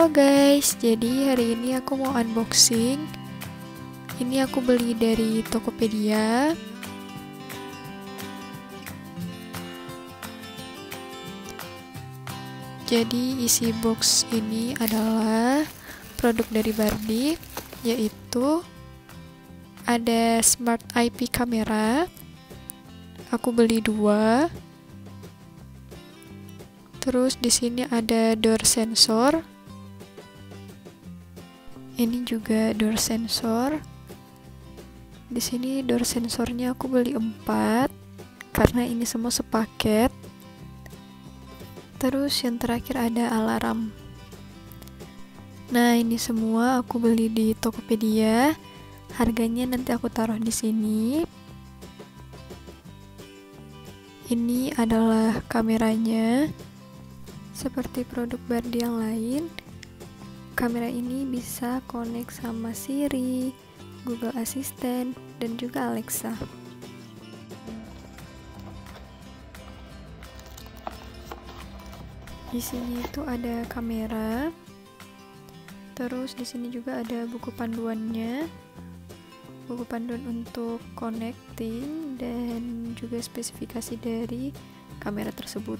Halo guys, jadi hari ini aku mau unboxing. Ini aku beli dari Tokopedia. Jadi isi box ini adalah produk dari Barbie, yaitu ada Smart IP kamera. Aku beli 2. Terus di sini ada door sensor. Ini juga door sensor. Di sini door sensornya aku beli 4 karena ini semua sepaket. Terus yang terakhir ada alarm. Nah, ini semua aku beli di Tokopedia. Harganya nanti aku taruh di sini. Ini adalah kameranya. Seperti produk Barbie yang lain, kamera ini bisa connect sama Siri, Google Assistant, dan juga Alexa. Di sini itu ada kamera. Terus di sini juga ada buku panduannya. Buku panduan untuk connecting dan juga spesifikasi dari kamera tersebut.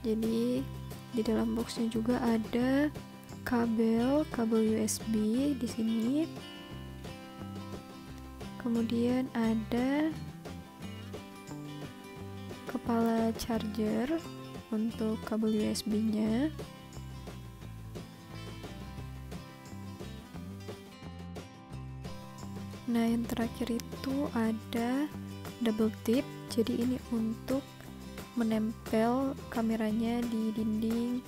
Jadi di dalam boxnya juga ada kabel USB di sini. Kemudian ada kepala charger untuk kabel USB-nya. Nah, yang terakhir itu ada double tip. Jadi ini untuk menempel kameranya di dinding,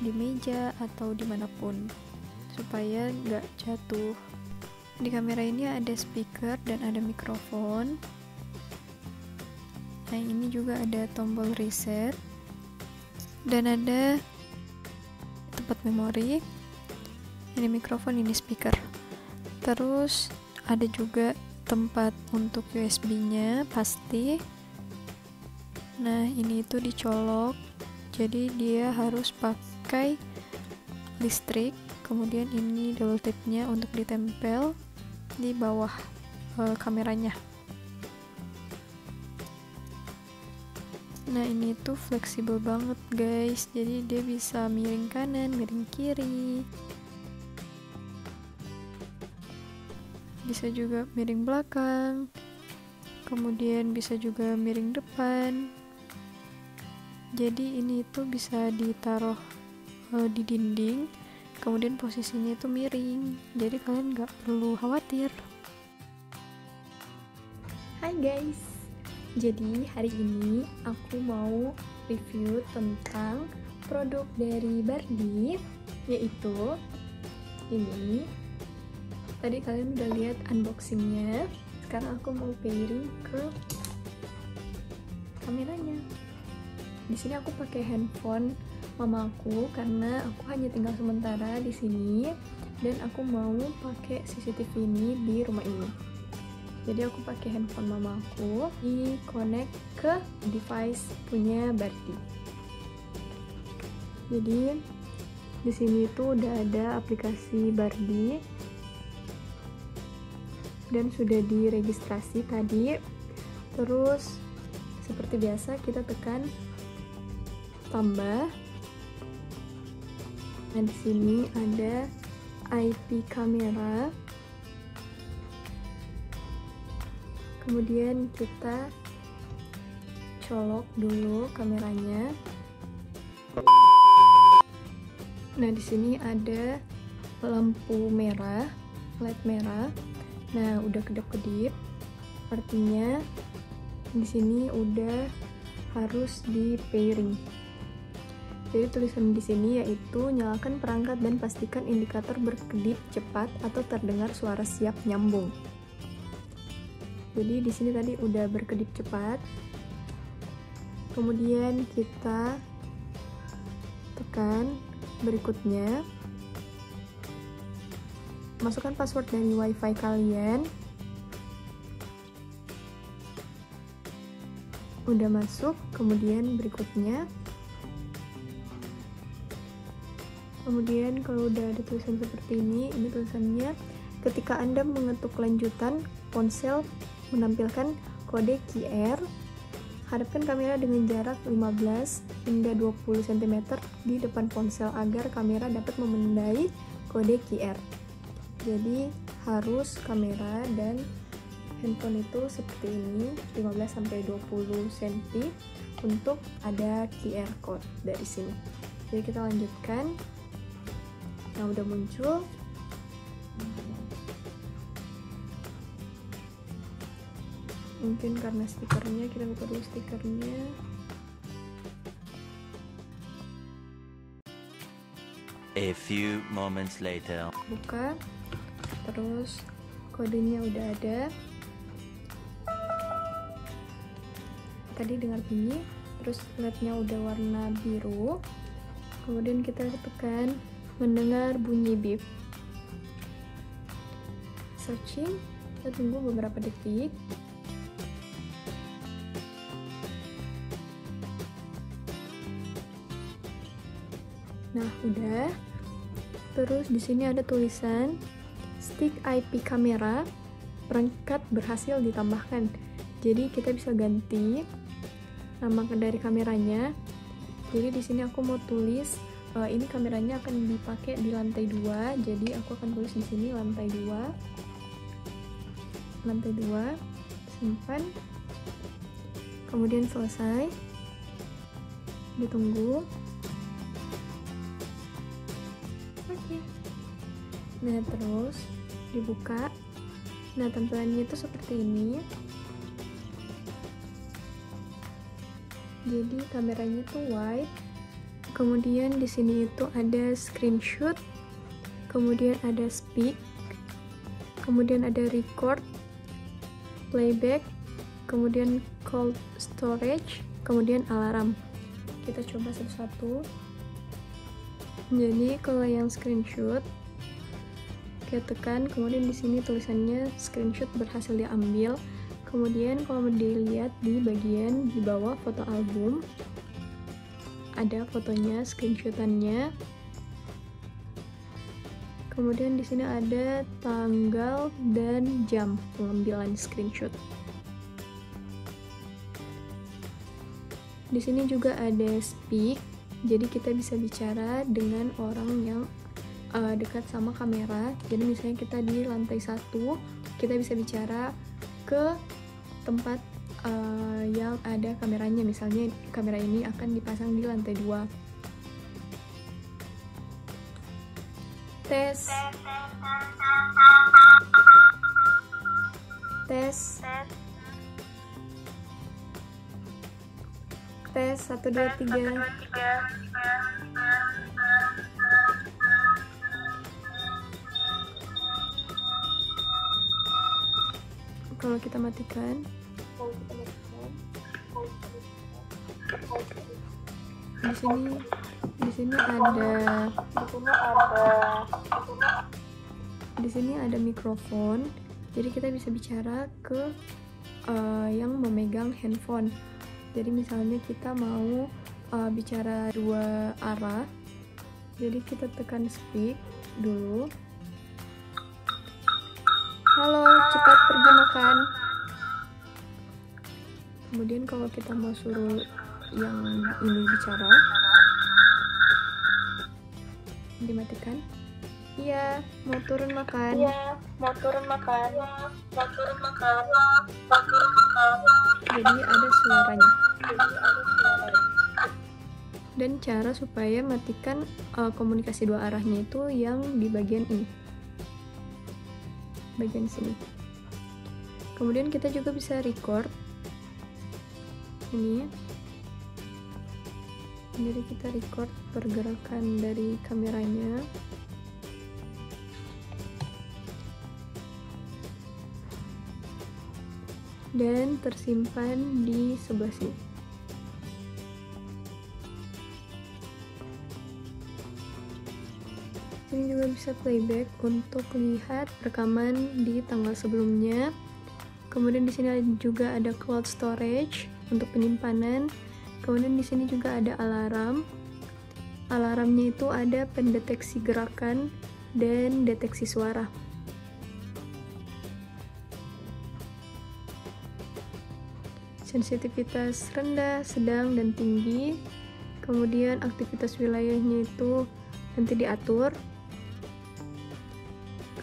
di meja, atau dimanapun supaya nggak jatuh. Di kamera ini ada speaker dan ada mikrofon. Nah, ini juga ada tombol reset dan ada tempat memori. Ini mikrofon, ini speaker. Terus ada juga tempat untuk USB-nya pasti. Nah, ini itu dicolok. Jadi dia harus pakai listrik. Kemudian ini double tip-nya untuk ditempel di bawah kameranya. Nah, ini tuh fleksibel banget guys. Jadi dia bisa miring kanan, miring kiri. Bisa juga miring belakang. Kemudian bisa juga miring depan. Jadi ini tuh bisa ditaruh di dinding. Kemudian posisinya itu miring, jadi kalian nggak perlu khawatir. Hai guys, jadi hari ini aku mau review tentang produk dari Barbie, yaitu ini. Tadi kalian udah lihat unboxingnya, sekarang aku mau pairing ke kameranya. Di sini aku pakai handphone mamaku karena aku hanya tinggal sementara di sini dan aku mau pakai CCTV ini di rumah ini. Jadi aku pakai handphone mamaku, di connect ke device punya Barbie. Jadi di sini tuh udah ada aplikasi Barbie dan sudah diregistrasi tadi. Terus seperti biasa kita tekan tambah. Nah, di sini ada IP kamera. Kemudian kita colok dulu kameranya. Nah, di sini ada lampu merah, light merah. Nah, udah kedap-kedip. Artinya di sini udah harus di pairing. Jadi tulisan di sini yaitu nyalakan perangkat dan pastikan indikator berkedip cepat atau terdengar suara siap nyambung. Jadi di sini tadi udah berkedip cepat. Kemudian kita tekan berikutnya. Masukkan password dari WiFi kalian. Udah masuk, kemudian berikutnya Kemudian kalau udah ada tulisan seperti ini tulisannya, ketika Anda mengetuk lanjutan, ponsel menampilkan kode QR. Hadapkan kamera dengan jarak 15 hingga 20 cm di depan ponsel agar kamera dapat memandai kode QR. Jadi harus kamera dan handphone itu seperti ini, 15-20 cm untuk ada QR code dari sini. Jadi kita lanjutkan. Nah, udah muncul. Mungkin karena stikernya, kita buka dulu stikernya. A few moments later. Buka, terus kodenya udah ada. Tadi dengar bunyi, terus LED-nya udah warna biru. Kemudian kita tekan mendengar bunyi beep. Searching, kita tunggu beberapa detik. Nah, udah. Terus di sini ada tulisan stick IP kamera, perangkat berhasil ditambahkan. Jadi kita bisa ganti nama dari kameranya. Jadi di sini aku mau tulis ini kameranya akan dipakai di lantai 2. Jadi aku akan tulis di sini lantai 2. Lantai 2. Simpan. Kemudian selesai. Ditunggu. Oke. Nah, terus dibuka. Nah, tampilannya itu seperti ini. Jadi kameranya itu wide. Kemudian di sini itu ada screenshot. Kemudian ada speak. Kemudian ada record, playback, kemudian cold storage, kemudian alarm. Kita coba satu-satu. Jadi kalau yang screenshot, kita tekan, kemudian di sini tulisannya screenshot berhasil diambil. Kemudian kalau dilihat di bagian di bawah foto album, ada fotonya, screenshotannya. Kemudian di sini ada tanggal dan jam pengambilan screenshot. Di sini juga ada speak, jadi kita bisa bicara dengan orang yang dekat sama kamera. Jadi misalnya kita di lantai 1, kita bisa bicara ke tempat yang ada kameranya. Misalnya kamera ini akan dipasang di lantai 2. Tes. Tes 1 2 3. Kalau kita matikan, di sini ada mikrofon, jadi kita bisa bicara ke yang memegang handphone. Jadi misalnya kita mau bicara 2 arah, jadi kita tekan speak dulu. Halo, cepat pergi makan. Kemudian kalau kita mau suruh yang ini bicara, dimatikan. Iya, mau turun makan. Jadi ada suaranya. Dan cara supaya matikan komunikasi 2 arahnya itu yang di bagian ini, bagian sini. Kemudian kita juga bisa record ini. Jadi kita record pergerakan dari kameranya. Dan tersimpan di sebelah sini. Ini juga bisa playback untuk lihat rekaman di tanggal sebelumnya. Kemudian di sini juga ada cloud storage untuk penyimpanan. Kemudian di sini juga ada alarm. alarmnya itu ada pendeteksi gerakan dan deteksi suara. Sensitivitas rendah, sedang, dan tinggi. Kemudian aktivitas wilayahnya itu nanti diatur.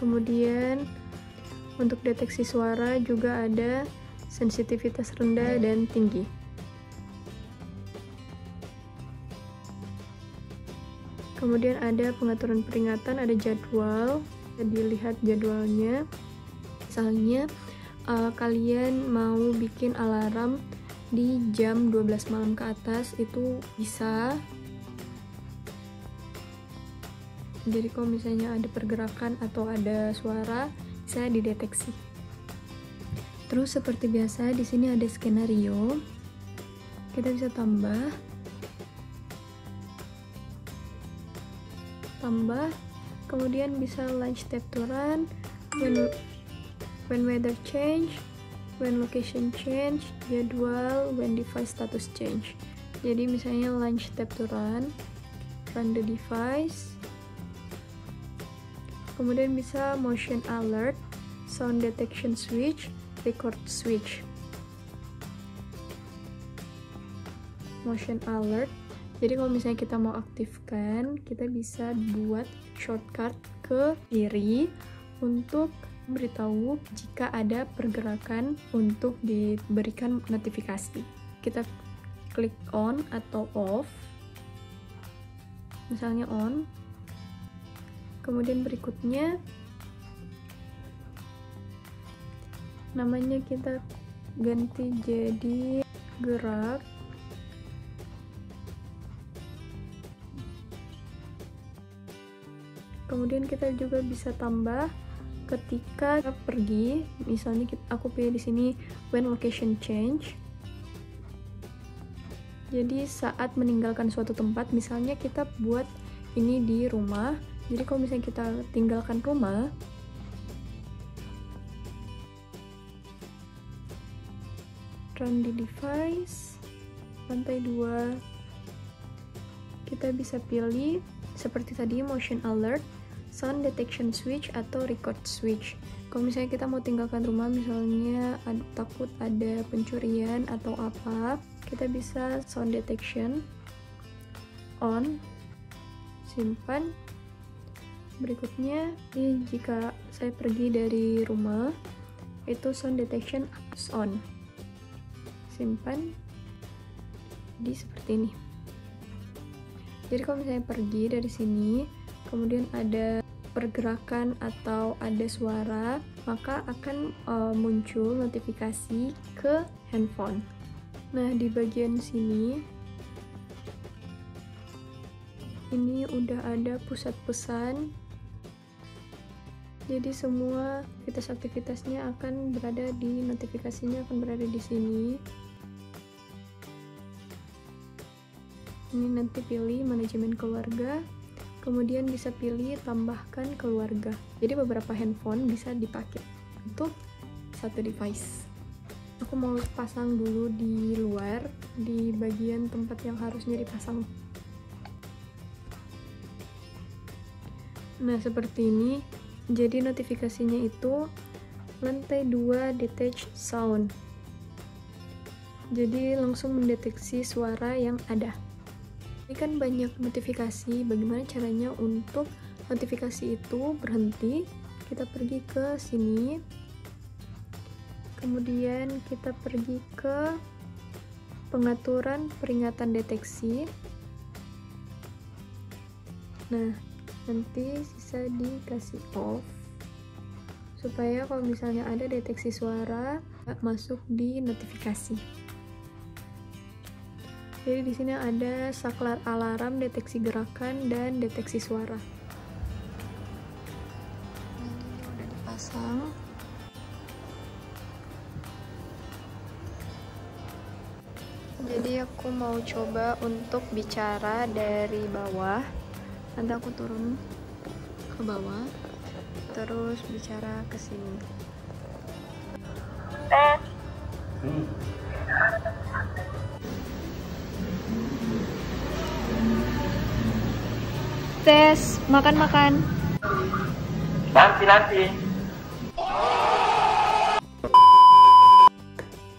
Kemudian untuk deteksi suara juga ada sensitivitas rendah dan tinggi. Kemudian ada pengaturan peringatan, ada jadwal. Dilihat jadwalnya. Misalnya kalian mau bikin alarm di jam 12 malam ke atas, itu bisa. Jadi kalau misalnya ada pergerakan atau ada suara, bisa dideteksi. Terus seperti biasa di sini ada skenario. Kita bisa tambah, kemudian bisa launch tap to run, when weather change, when location change, jadwal, when device status change. Jadi misalnya launch tap to run the device. Kemudian bisa motion alert, sound detection switch, record switch. Motion alert. Jadi kalau misalnya kita mau aktifkan, kita bisa buat shortcut ke kiri untuk beritahu jika ada pergerakan untuk diberikan notifikasi. Kita klik on atau off, misalnya on. Kemudian berikutnya namanya kita ganti jadi gerak. Kemudian kita juga bisa tambah ketika pergi, misalnya aku pilih di sini when location change. Jadi saat meninggalkan suatu tempat, misalnya kita buat ini di rumah. Jadi kalau misalnya kita tinggalkan rumah, run di device, lantai 2, kita bisa pilih seperti tadi motion alert, sound detection switch, atau record switch. Kalau misalnya kita mau tinggalkan rumah, misalnya takut ada pencurian atau apa, kita bisa sound detection on, simpan. Berikutnya, jika saya pergi dari rumah, itu sound detection on, simpan. Jadi seperti ini. Jadi kalau misalnya pergi dari sini, kemudian ada pergerakan atau ada suara, maka akan muncul notifikasi ke handphone. Nah, di bagian sini ini udah ada pusat pesan. Jadi semua aktivitas-aktivitasnya akan berada di notifikasinya akan berada di sini. Ini nanti pilih manajemen keluarga. Kemudian bisa pilih tambahkan keluarga. Jadi beberapa handphone bisa dipakai untuk satu device. Aku mau pasang dulu di luar, di bagian tempat yang harusnya dipasang. Nah, seperti ini. Jadi notifikasinya itu lantai 2 detach sound. Jadi langsung mendeteksi suara yang ada. Ini kan banyak notifikasi, bagaimana caranya untuk notifikasi itu berhenti? Kita pergi ke sini, kemudian kita pergi ke pengaturan peringatan deteksi. Nah, nanti sisa dikasih off, supaya kalau misalnya ada deteksi suara, masuk di notifikasi. Jadi di sini ada saklar alarm, deteksi gerakan, dan deteksi suara. Ini udah dipasang. Jadi aku mau coba untuk bicara dari bawah. Nanti aku turun ke bawah, terus bicara ke sini. tes, makan-makan. Nanti.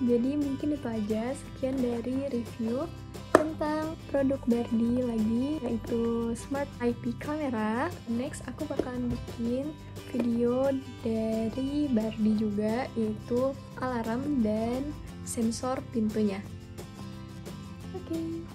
Jadi mungkin itu aja sekian dari review tentang produk Bardi lagi, yaitu Smart IP Camera. Next aku bakalan bikin video dari Bardi juga, yaitu alarm dan sensor pintunya. Oke.